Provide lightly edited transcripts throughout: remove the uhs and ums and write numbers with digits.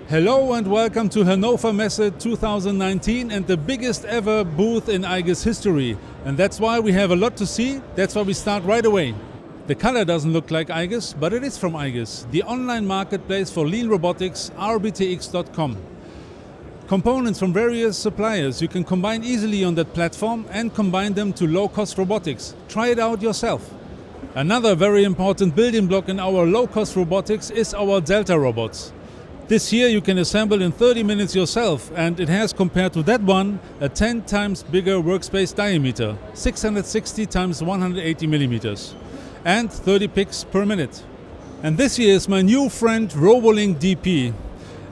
Hello and welcome to Hanover Messe 2019 and the biggest ever booth in igus history. And that's why we have a lot to see, that's why we start right away. The color doesn't look like igus, but it is from igus, the online marketplace for lean robotics, rbtx.com. Components from various suppliers you can combine easily on that platform and combine them to low-cost robotics. Try it out yourself. Another very important building block in our low-cost robotics is our Delta robots. This here you can assemble in 30 minutes yourself, and it has, compared to that one, a 10 times bigger workspace diameter, 660 times 180 millimeters, and 30 picks per minute. And this here is my new friend robolink DP,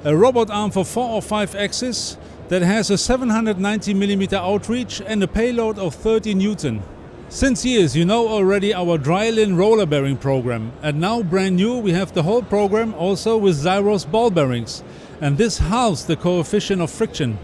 a robot arm for 4 or 5 axes that has a 790 millimeter outreach and a payload of 30 Newton. Since years you know already our drylin roller bearing program, and now brand new we have the whole program also with Zyros ball bearings, and this halves the coefficient of friction.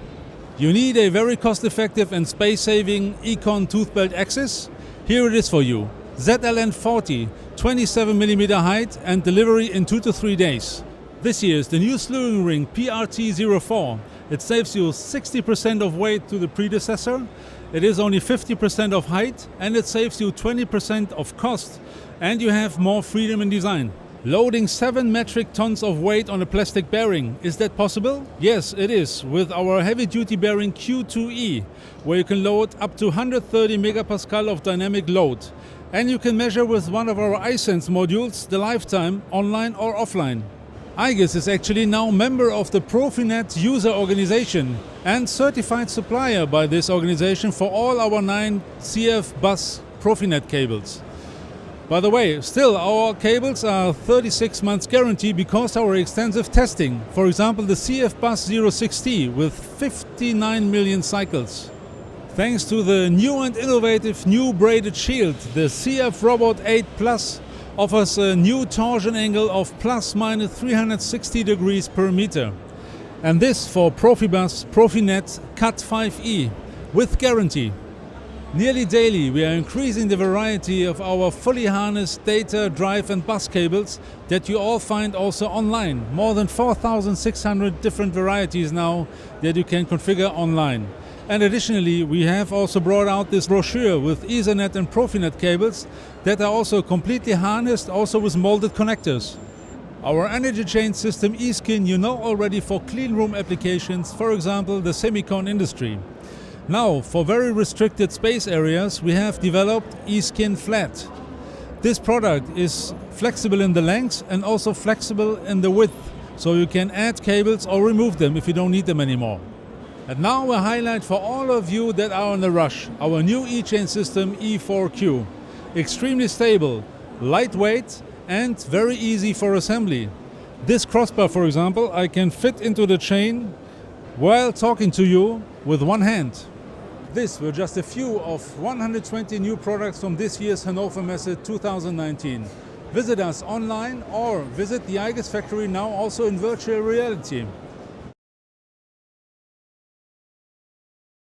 You need a very cost-effective and space-saving Econ tooth belt axis? Here it is for you. ZLN 40, 27 millimeter height and delivery in 2 to 3 days. This year is the new slewing ring PRT04. It saves you 60% of weight to the predecessor. It is only 50% of height and it saves you 20% of cost, and you have more freedom in design. Loading 7 metric tons of weight on a plastic bearing, is that possible? Yes, it is, with our heavy-duty bearing Q2E, where you can load up to 130 megapascal of dynamic load. And you can measure with one of our iSense modules the lifetime, online or offline. igus is actually now member of the Profinet user organization and certified supplier by this organization for all our 9 CF bus Profinet cables. By the way, still our cables are 36 months guarantee because our extensive testing. For example, the CF bus 060 with 59 million cycles. Thanks to the new and innovative new braided shield, the CF Robot 8 Plus offers a new torsion angle of plus minus 360 degrees per meter. And this for Profibus Profinet Cut 5E with guarantee. Nearly daily we are increasing the variety of our fully harnessed data, drive and bus cables that you all find also online. More than 4,600 different varieties now that you can configure online. And additionally, we have also brought out this brochure with Ethernet and Profinet cables that are also completely harnessed, also with molded connectors. Our energy chain system eSkin you know already for clean room applications, for example the semicon industry. Now, for very restricted space areas, we have developed eSkin Flat. This product is flexible in the length and also flexible in the width, so you can add cables or remove them if you don't need them anymore. And now a highlight for all of you that are in a rush, our new e-chain system E4Q. Extremely stable, lightweight and very easy for assembly. This crossbar, for example, I can fit into the chain while talking to you with one hand. These were just a few of 120 new products from this year's Hanover Messe 2019. Visit us online or visit the igus factory now also in virtual reality.